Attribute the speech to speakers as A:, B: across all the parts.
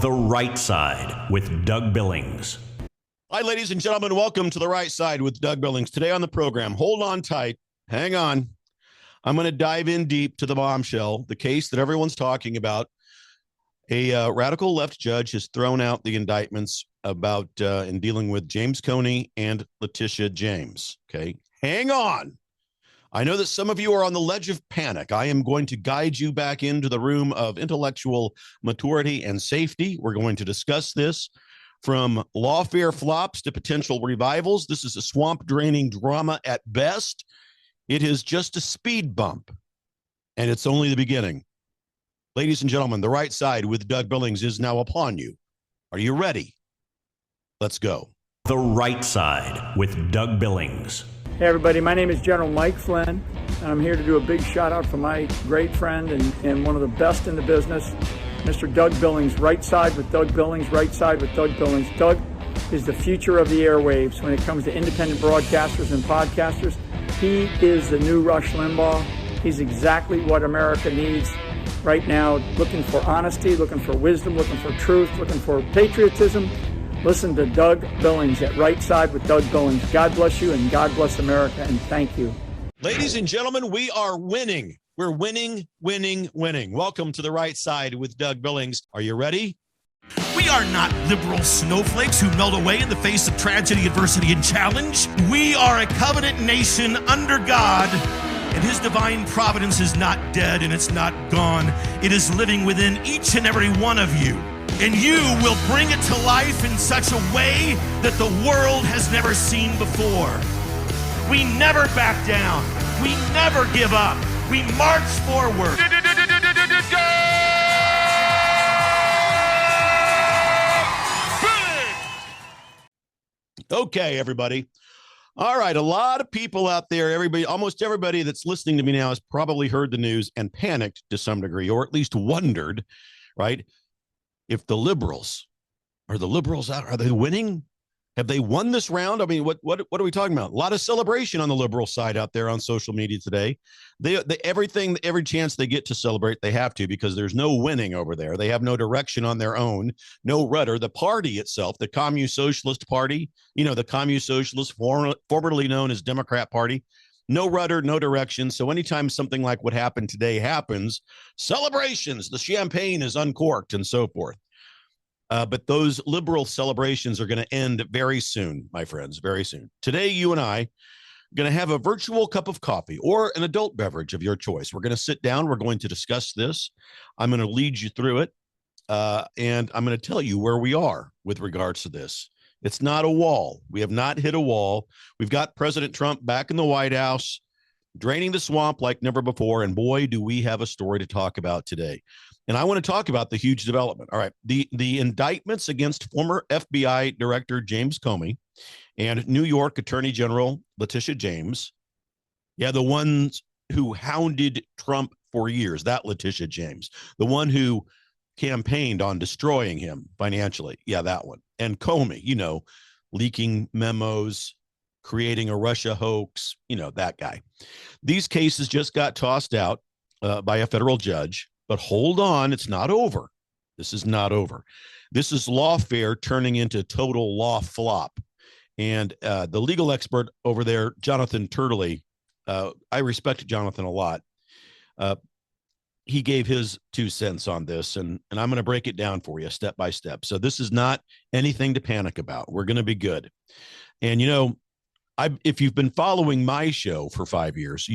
A: The Right Side with Doug Billings.
B: Hi, ladies and gentlemen. Welcome to The Right Side with Doug Billings. Today on the program, hold on tight. Hang on. I'm going to dive in deep to the bombshell, the case that everyone's talking about. A radical left judge has thrown out the indictments about in dealing with James Comey and Letitia James. Okay, hang on. I know that some of you are on the ledge of panic. I am going to guide you back into the room of intellectual maturity and safety. We're going to discuss this from lawfare flops to potential revivals. This is a swamp draining drama at best. It is just a speed bump, and it's only the beginning. Ladies and gentlemen, The Right Side with Doug Billings is now upon you. Are you ready? Let's go.
A: The Right Side with Doug Billings.
C: Hey everybody, my name is General Mike Flynn, and I'm here to do a big shout out for my great friend and one of the best in the business, Mr. Doug Billings. Right Side with Doug Billings, Right Side with Doug Billings. Doug is the future of the airwaves when it comes to independent broadcasters and podcasters. He is the new Rush Limbaugh. He's exactly what America needs right now, looking for honesty, looking for wisdom, looking for truth, looking for patriotism. Listen to Doug Billings at Right Side with Doug Billings. God bless you and God bless America, and thank you.
B: Ladies and gentlemen, we are winning. We're winning, winning, winning. Welcome to The Right Side with Doug Billings. Are you ready?
D: We are not liberal snowflakes who melt away in the face of tragedy, adversity, and challenge. We are a covenant nation under God, and his divine providence is not dead and it's not gone. It is living within each and every one of you. And you will bring it to life in such a way that the world has never seen before. We never back down. We never give up. We march forward.
B: Okay, everybody. All right, a lot of people out there, almost everybody that's listening to me now has probably heard the news and panicked to some degree, or at least wondered, right? If the liberals out, are they winning? Have they won this round? I mean, what are we talking about? A lot of celebration on the liberal side out there on social media today. Every chance they get to celebrate, they have to, because there's no winning over there. They have no direction on their own, no rudder. The party itself, the Communist Socialist Party, the Communist Socialist, formerly known as Democrat Party, no rudder, no direction. So anytime something like what happened today happens, celebrations, the champagne is uncorked and so forth. But those liberal celebrations are going to end very soon, my friends, very soon. Today, you and I are going to have a virtual cup of coffee or an adult beverage of your choice. We're going to sit down. We're going to discuss this. I'm going to lead you through it. And I'm going to tell you where we are with regards to this. It's not a wall. We have not hit a wall. We've got President Trump back in the White House, draining the swamp like never before. And boy, do we have a story to talk about today. And I want to talk about the huge development. All right. The indictments against former FBI Director James Comey and New York Attorney General Letitia James. Yeah, the ones who hounded Trump for years, that Letitia James, the one who campaigned on destroying him financially. Yeah, that one. And Comey, leaking memos, creating a Russia hoax, that guy. These cases just got tossed out by a federal judge. But hold on, it's not over. This is not over. This is lawfare turning into total law flop. And the legal expert over there, Jonathan Turtley, I respect Jonathan a lot. He gave his 2 cents on this, and I'm going to break it down for you step by step. So this is not anything to panic about. We're going to be good. And, if you've been following my show for 5 years,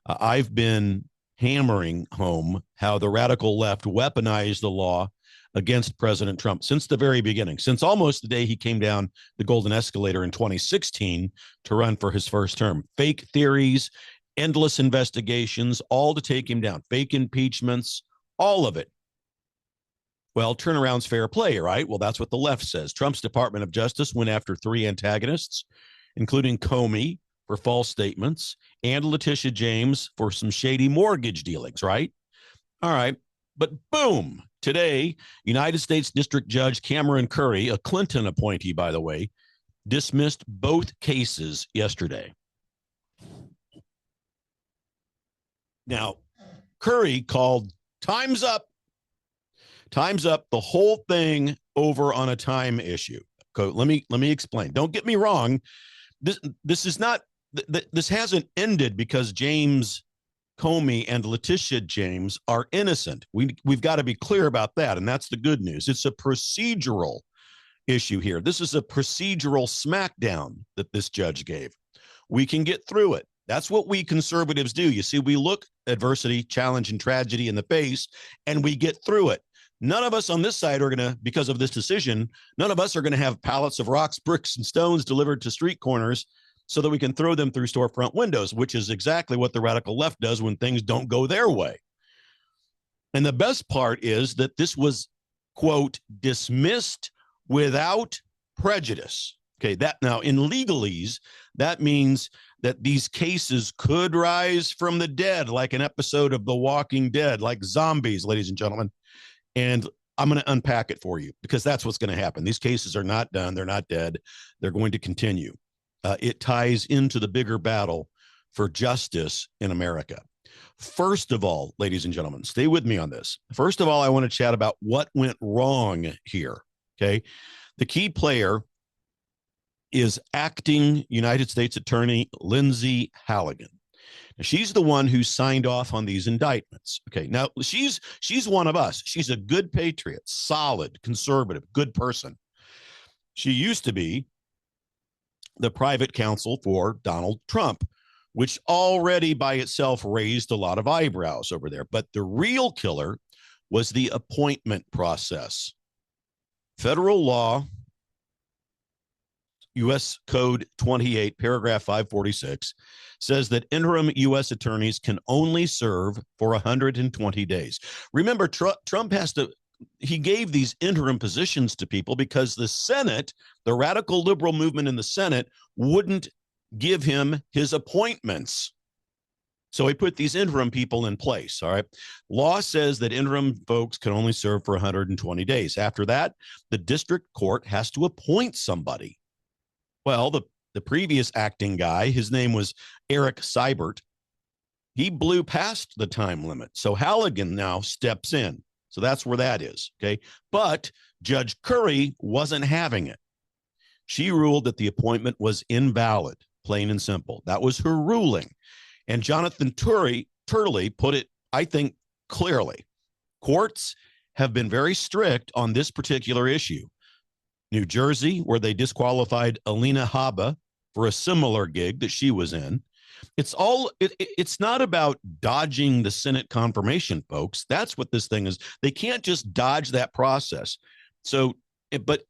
B: I've been hammering home how the radical left weaponized the law against President Trump since the very beginning, since almost the day he came down the golden escalator in 2016 to run for his first term. Fake theories, endless investigations, all to take him down, fake impeachments, all of it. Well, turnaround's fair play, right? Well, that's what the left says. Trump's Department of Justice went after 3 antagonists, including Comey for false statements and Letitia James for some shady mortgage dealings, right? All right. But boom, today, United States District Judge Cameron Curry, a Clinton appointee, by the way, dismissed both cases yesterday. Now, Curry called time's up. Time's up the whole thing over on a time issue. Let me explain. Don't get me wrong. This is not, this hasn't ended because James Comey and Letitia James are innocent. We've got to be clear about that, and that's the good news. It's a procedural issue here. This is a procedural smackdown that this judge gave. We can get through it. That's what we conservatives do. You see, we look adversity, challenge, and tragedy in the face, and we get through it. None of us on this side are going to, because of this decision, none of us are going to have pallets of rocks, bricks, and stones delivered to street corners so that we can throw them through storefront windows, which is exactly what the radical left does when things don't go their way. And the best part is that this was, quote, dismissed without prejudice. Okay, that now in legalese, that means that these cases could rise from the dead, like an episode of The Walking Dead, like zombies, ladies and gentlemen. And I'm going to unpack it for you because that's what's going to happen. These cases are not done. They're not dead. They're going to continue. It ties into the bigger battle for justice in America. First of all, ladies and gentlemen, stay with me on this. First of all, I want to chat about what went wrong here. Okay. The key player is acting United States Attorney Lindsay Halligan. Now, she's the one who signed off on these indictments. Okay. Now she's one of us. She's a good patriot, solid, conservative, good person. She used to be the private counsel for Donald Trump, which already by itself raised a lot of eyebrows over there. But the real killer was the appointment process. Federal law, U.S. Code 28, paragraph 546, says that interim U.S. attorneys can only serve for 120 days. Remember, Trump he gave these interim positions to people because the Senate, the radical liberal movement in the Senate, wouldn't give him his appointments. So he put these interim people in place. All right. Law says that interim folks can only serve for 120 days. After that, the district court has to appoint somebody. Well, the previous acting guy, his name was Eric Seibert. He blew past the time limit. So Halligan now steps in. So that's where that is. Okay. But Judge Curry wasn't having it. She ruled that the appointment was invalid, plain and simple. That was her ruling. And Jonathan Turley put it, I think, clearly. Courts have been very strict on this particular issue. New Jersey, where they disqualified Alina Habba for a similar gig that she was in. It's not about dodging the Senate confirmation, folks. That's what this thing is. They can't just dodge that process. But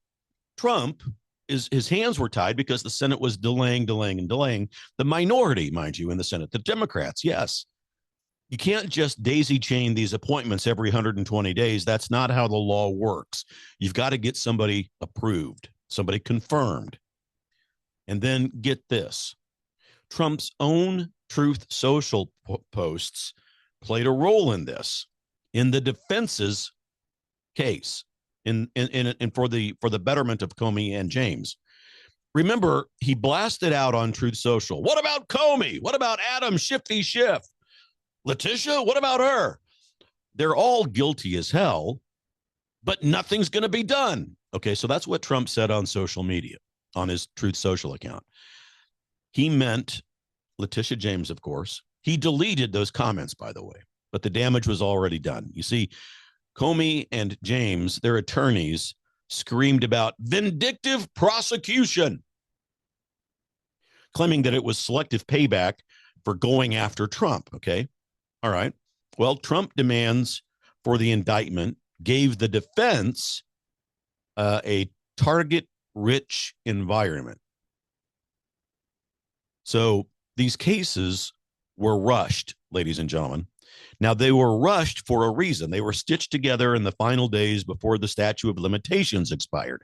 B: Trump, his hands were tied because the Senate was delaying. The minority, mind you, in the Senate, the Democrats, yes. You can't just daisy chain these appointments every 120 days. That's not how the law works. You've got to get somebody approved, somebody confirmed. And then get this. Trump's own Truth Social posts played a role in this, in the defense's case, in for the betterment of Comey and James. Remember, he blasted out on Truth Social. What about Comey? What about Adam Shifty Schiff? Letitia, what about her? They're all guilty as hell, but nothing's going to be done. Okay, so that's what Trump said on social media, on his Truth Social account. He meant Letitia James, of course. He deleted those comments, by the way, but the damage was already done. You see, Comey and James, their attorneys, screamed about vindictive prosecution, claiming that it was selective payback for going after Trump. Okay. All right. Well, Trump demands for the indictment gave the defense a target-rich environment. So these cases were rushed, ladies and gentlemen. Now, they were rushed for a reason. They were stitched together in the final days before the statute of limitations expired.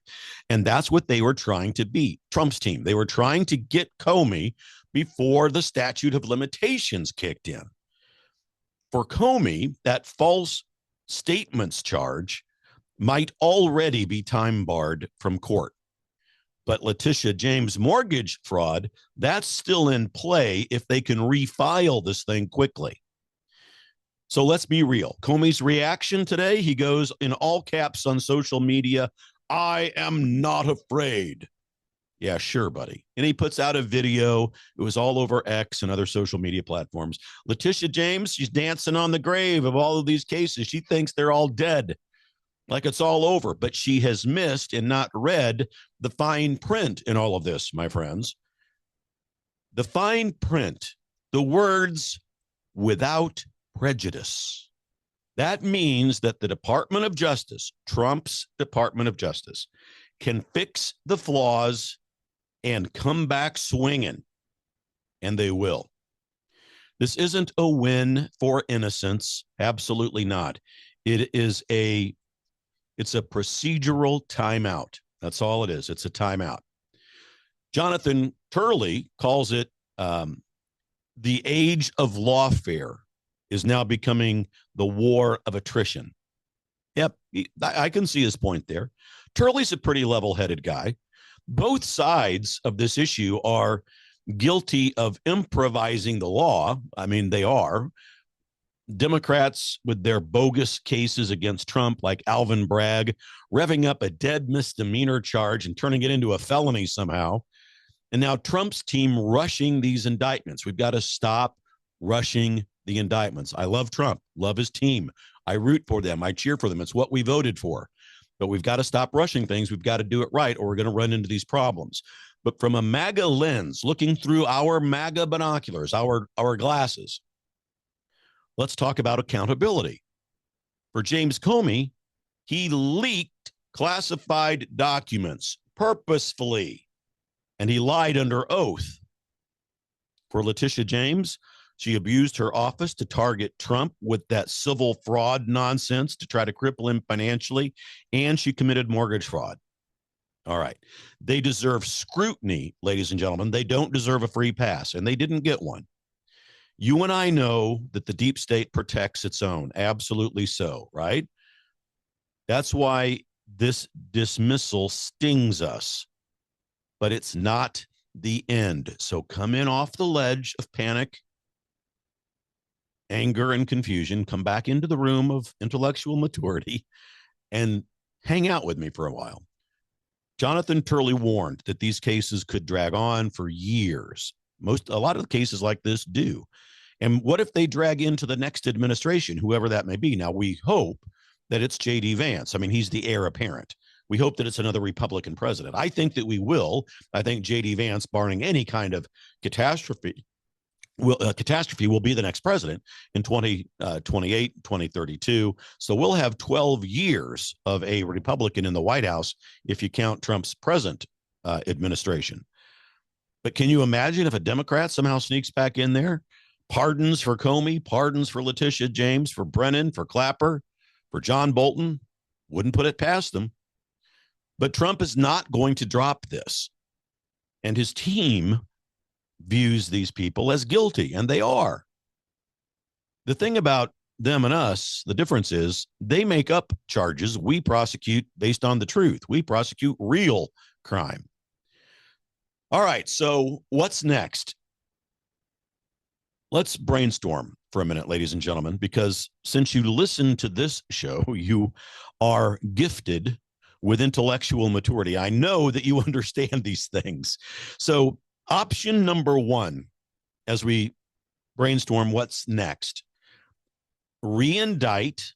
B: And that's what they were trying to beat, Trump's team. They were trying to get Comey before the statute of limitations kicked in. For Comey, that false statements charge might already be time barred from court. But Letitia James mortgage fraud, that's still in play if they can refile this thing quickly. So let's be real. Comey's reaction today, he goes in all caps on social media, I am not afraid. Yeah, sure, buddy. And he puts out a video. It was all over X and other social media platforms. Letitia James, she's dancing on the grave of all of these cases. She thinks they're all dead, like it's all over. But she has missed and not read the fine print in all of this, my friends. The fine print, the words without prejudice. That means that the Department of Justice, Trump's Department of Justice, can fix the flaws and come back swinging, and they will. This isn't a win for innocence. Absolutely not. It's a procedural timeout. That's all it is. It's a timeout. Jonathan Turley calls it the age of lawfare is now becoming the war of attrition. Yep, I can see his point there. Turley's a pretty level-headed guy. Both sides of this issue are guilty of improvising the law. I mean, they are. Democrats with their bogus cases against Trump, like Alvin Bragg, revving up a dead misdemeanor charge and turning it into a felony somehow. And now Trump's team rushing these indictments. We've got to stop rushing the indictments. I love Trump, love his team. I root for them. I cheer for them. It's what we voted for. But we've got to stop rushing things. We've got to do it right, or we're going to run into these problems. But from a MAGA lens, looking through our MAGA binoculars, our glasses, let's talk about accountability. For James Comey, he leaked classified documents purposefully, and he lied under oath. For Letitia James, she abused her office to target Trump with that civil fraud nonsense to try to cripple him financially, and she committed mortgage fraud. All right. They deserve scrutiny, ladies and gentlemen. They don't deserve a free pass, and they didn't get one. You and I know that the deep state protects its own. Absolutely so, right? That's why this dismissal stings us, but it's not the end. So come in off the ledge of panic, anger, and confusion. Come back into the room of intellectual maturity and hang out with me for a while. Jonathan Turley warned that these cases could drag on for years. A lot of the cases like this do. And what if they drag into the next administration, whoever that may be? Now, we hope that it's J.D. Vance. I mean, he's the heir apparent. We hope that it's another Republican president. I think that we will. I think J.D. Vance, barring any kind of catastrophe, will be the next president in 2028, 2032. So we'll have 12 years of a Republican in the White House if you count Trump's present administration. But can you imagine if a Democrat somehow sneaks back in there? Pardons for Comey, pardons for Letitia James, for Brennan, for Clapper, for John Bolton. Wouldn't put it past them. But Trump is not going to drop this. And his team views these people as guilty, and they are. The thing about them and us, the difference is they make up charges. We prosecute based on the truth. We prosecute real crime. All right, so what's next? Let's brainstorm for a minute, ladies and gentlemen, because since you listen to this show, you are gifted with intellectual maturity. I know that you understand these things. So option number one, as we brainstorm what's next, re-indict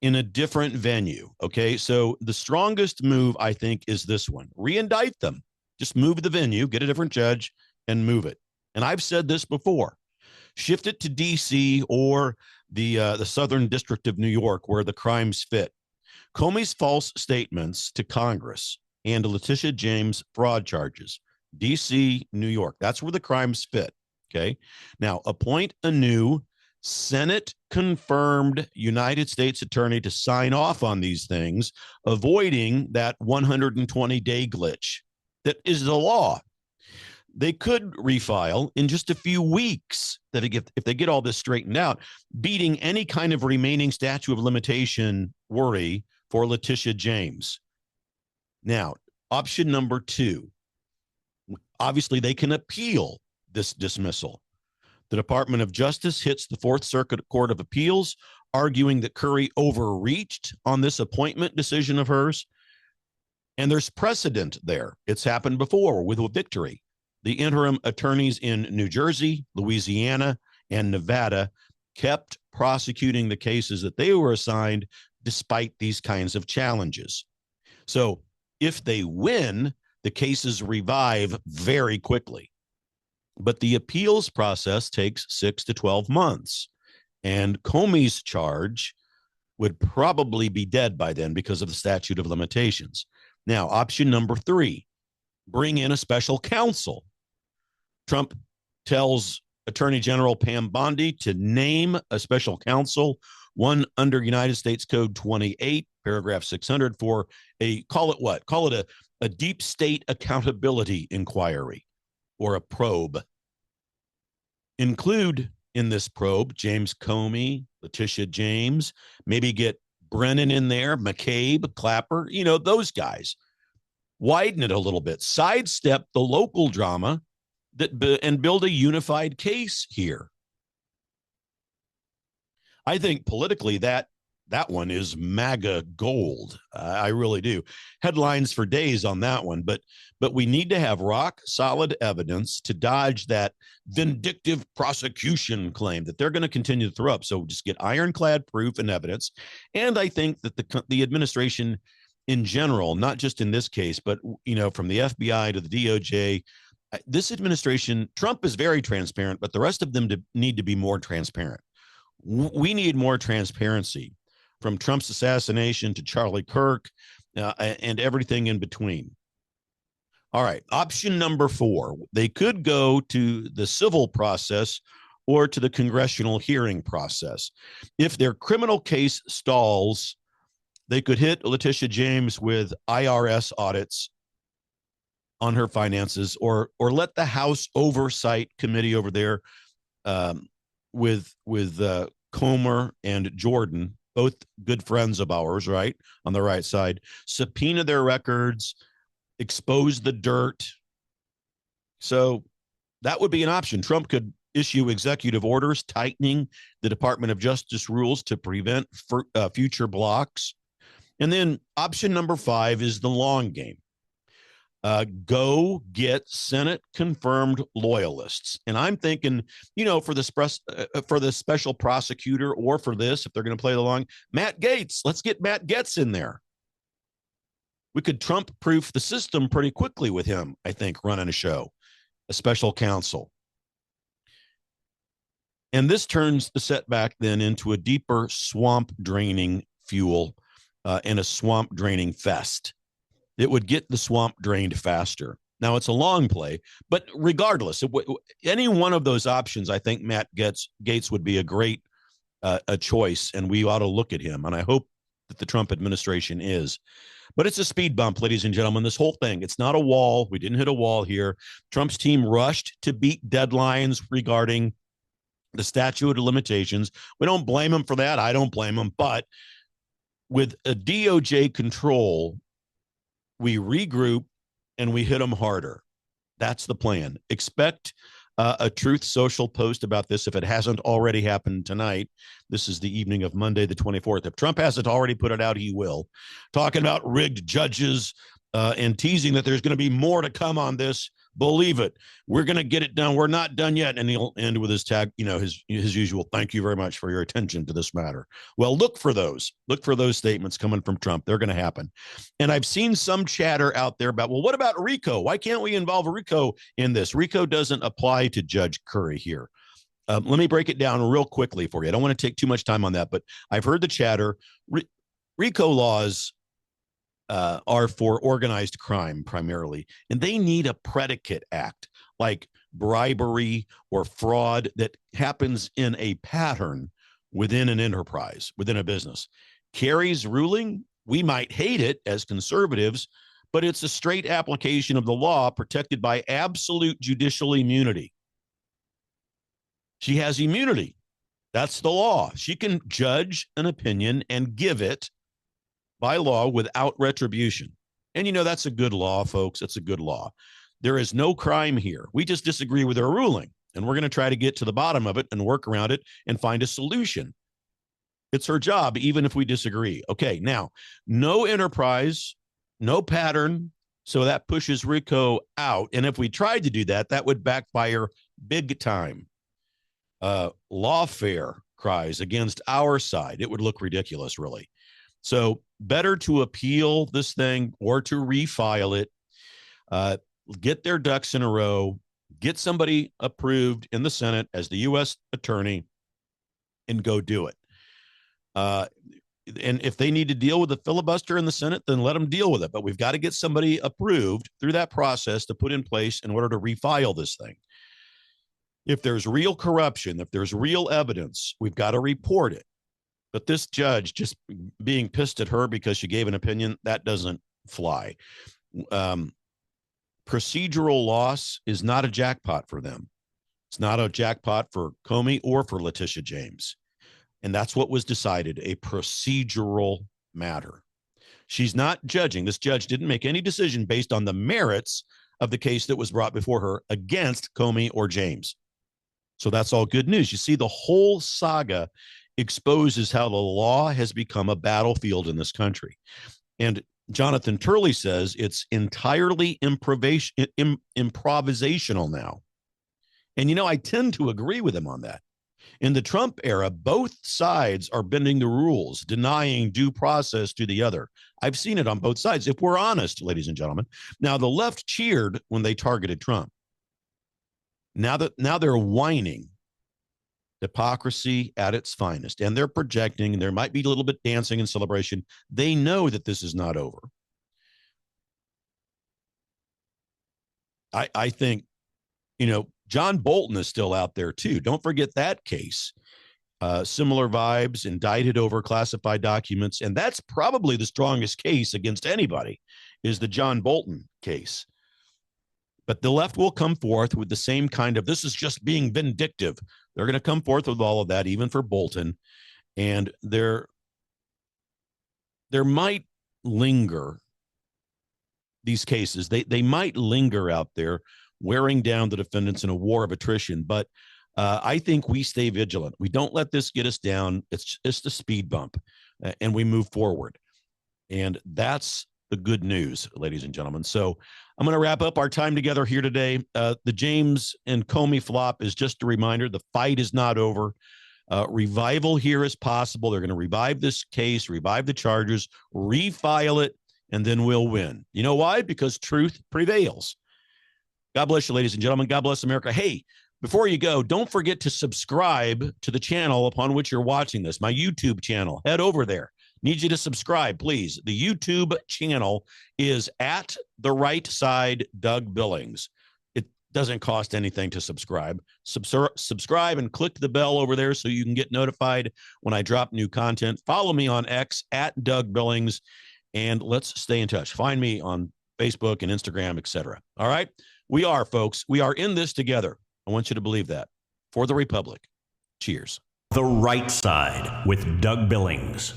B: in a different venue. Okay, so the strongest move, I think, is this one. Re-indict them. Just move the venue, get a different judge, and move it. And I've said this before. Shift it to D.C. or the Southern District of New York, where the crimes fit. Comey's false statements to Congress and Letitia James fraud charges. D.C., New York. That's where the crimes fit. Okay. Now, appoint a new Senate-confirmed United States attorney to sign off on these things, avoiding that 120-day glitch that is the law. They could refile in just a few weeks if they get all this straightened out, beating any kind of remaining statute of limitation worry for Letitia James. Now, option number two, obviously they can appeal this dismissal. The Department of Justice hits the Fourth Circuit Court of Appeals, arguing that Curry overreached on this appointment decision of hers. And there's precedent there. It's happened before with a victory. The interim attorneys in New Jersey, Louisiana, and Nevada kept prosecuting the cases that they were assigned despite these kinds of challenges. So if they win, the cases revive very quickly. But the appeals process takes 6 to 12 months. And Comey's charge would probably be dead by then because of the statute of limitations. Now, option number 3, bring in a special counsel. Trump tells Attorney General Pam Bondi to name a special counsel, one under United States Code 28, paragraph 600, for call it a deep state accountability inquiry or a probe. Include in this probe James Comey, Letitia James, maybe get Brennan in there, McCabe, Clapper, those guys. Widen it a little bit, sidestep the local drama and build a unified case here. I think politically that one is MAGA gold. I really do. Headlines for days on that one, but we need to have rock solid evidence to dodge that vindictive prosecution claim that they're going to continue to throw up. So just get ironclad proof and evidence. And I think that the administration in general, not just in this case, but from the FBI to the DOJ, this administration, Trump is very transparent, but the rest of them need to be more transparent. We need more transparency, from Trump's assassination to Charlie Kirk and everything in between. All right, option number 4, they could go to the civil process or to the congressional hearing process. If their criminal case stalls, they could hit Letitia James with IRS audits on her finances, or let the House Oversight Committee over there with Comer and Jordan, both good friends of ours, right, on the right side, subpoena their records, expose the dirt. So that would be an option. Trump could issue executive orders tightening the Department of Justice rules to prevent future blocks. And then option number 5 is the long game. Go get Senate confirmed loyalists. And I'm thinking, for the special prosecutor, or for this, if they're going to play the long, Matt Gaetz, let's get Matt Gaetz in there. We could Trump proof the system pretty quickly with him, I think, running a show, a special counsel. And this turns the setback then into a deeper swamp draining fuel and a swamp draining fest. It would get the swamp drained faster. Now, it's a long play, but regardless, any one of those options, I think Matt Gaetz would be a great a choice, and we ought to look at him. And I hope that the Trump administration is. But it's a speed bump, ladies and gentlemen, this whole thing. It's not a wall. We didn't hit a wall here. Trump's team rushed to beat deadlines regarding the statute of limitations. We don't blame him for that. I don't blame him. But with a DOJ control, we regroup and we hit them harder. That's the plan. Expect a Truth Social post about this if it hasn't already happened tonight. This is the evening of Monday, the 24th. If Trump hasn't already put it out, he will. Talking about rigged judges and teasing that there's going to be more to come on this. Believe it. We're going to get it done. We're not done yet. And he'll end with his tag, his usual, thank you very much for your attention to this matter. Well, look for those statements coming from Trump. They're going to happen. And I've seen some chatter out there about, well, what about RICO? Why can't we involve RICO in this? RICO doesn't apply to Judge Curry here. Let me break it down real quickly for you. I don't want to take too much time on that, but I've heard the chatter. RICO laws are for organized crime primarily, and they need a predicate act like bribery or fraud that happens in a pattern within an enterprise, within a business. Kerry's ruling, we might hate it as conservatives, but it's a straight application of the law protected by absolute judicial immunity. She has immunity. That's the law. She can judge an opinion and give it by law without retribution. And that's a good law, folks. That's a good law. There is no crime here. We just disagree with her ruling, and we're going to try to get to the bottom of it and work around it and find a solution. It's her job, even if we disagree. Okay, now, no enterprise, no pattern, so that pushes RICO out. And if we tried to do that, that would backfire big time. Lawfare cries against our side. It would look ridiculous, really. So better to appeal this thing or to refile it, get their ducks in a row, get somebody approved in the Senate as the U.S. attorney, and go do it. And if they need to deal with the filibuster in the Senate, then let them deal with it. But we've got to get somebody approved through that process to put in place in order to refile this thing. If there's real corruption, if there's real evidence, we've got to report it. But this judge just being pissed at her because she gave an opinion, that doesn't fly. Procedural loss is not a jackpot for them. It's not a jackpot for Comey or for Letitia James. And that's what was decided, a procedural matter. She's not judging. This judge didn't make any decision based on the merits of the case that was brought before her against Comey or James. So that's all good news. You see, the whole saga exposes how the law has become a battlefield in this country. And Jonathan Turley says it's entirely improvisational now. And, you know, I tend to agree with him on that. In the Trump era, both sides are bending the rules, denying due process to the other. I've seen it on both sides, if we're honest, ladies and gentlemen. Now, the left cheered when they targeted Trump. Now they're whining. Hypocrisy at its finest. And they're projecting, and there might be a little bit dancing and celebration. They know that this is not over. I think, you know, John Bolton is still out there too. Don't forget that case. Similar vibes, indicted over classified documents. And that's probably the strongest case against anybody, is the John Bolton case. But the left will come forth with the same kind of, this is just being vindictive. They're going to come forth with all of that, even for Bolton. And there might linger these cases. They might linger out there, wearing down the defendants in a war of attrition. But I think we stay vigilant. We don't let this get us down. It's just a speed bump, and we move forward. And that's the good news, ladies and gentlemen. So I'm going to wrap up our time together here today. The James and Comey flop is just a reminder. The fight is not over. Revival here is possible. They're going to revive this case, revive the charges, refile it, and then we'll win. You know why? Because truth prevails. God bless you, ladies and gentlemen. God bless America. Hey, before you go, don't forget to subscribe to the channel upon which you're watching this, my YouTube channel. Head over there. Need you to subscribe, please. The YouTube channel is at the right side, Doug Billings. It doesn't cost anything to subscribe. Subscribe and click the bell over there so you can get notified when I drop new content. Follow me on X at Doug Billings, and let's stay in touch. Find me on Facebook and Instagram, etc. All right? We are, folks. We are in this together. I want you to believe that. For the Republic. Cheers.
A: The Right Side with Doug Billings.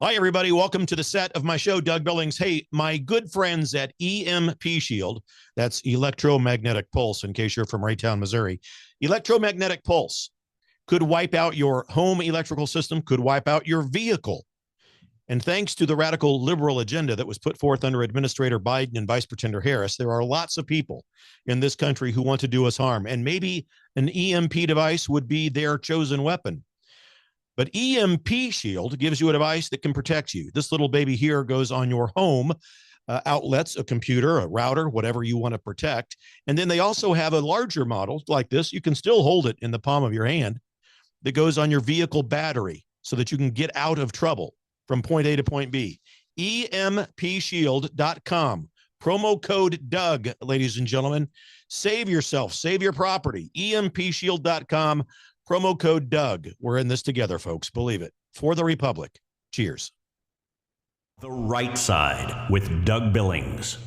B: Hi, everybody. Welcome to the set of my show, Doug Billings. Hey, my good friends at EMP Shield, that's electromagnetic pulse, in case you're from Raytown, Missouri. Electromagnetic pulse could wipe out your home electrical system, could wipe out your vehicle. And thanks to the radical liberal agenda that was put forth under Administrator Biden and Vice Pretender Harris, there are lots of people in this country who want to do us harm. And maybe an EMP device would be their chosen weapon. But EMP Shield gives you a device that can protect you. This little baby here goes on your home outlets, a computer, a router, whatever you want to protect. And then they also have a larger model like this. You can still hold it in the palm of your hand that goes on your vehicle battery so that you can get out of trouble from point A to point B. EMPshield.com. Promo code Doug, ladies and gentlemen. Save yourself. Save your property. EMPshield.com. Promo code Doug. We're in this together, folks. Believe it. For the Republic. Cheers.
A: The Right Side with Doug Billings.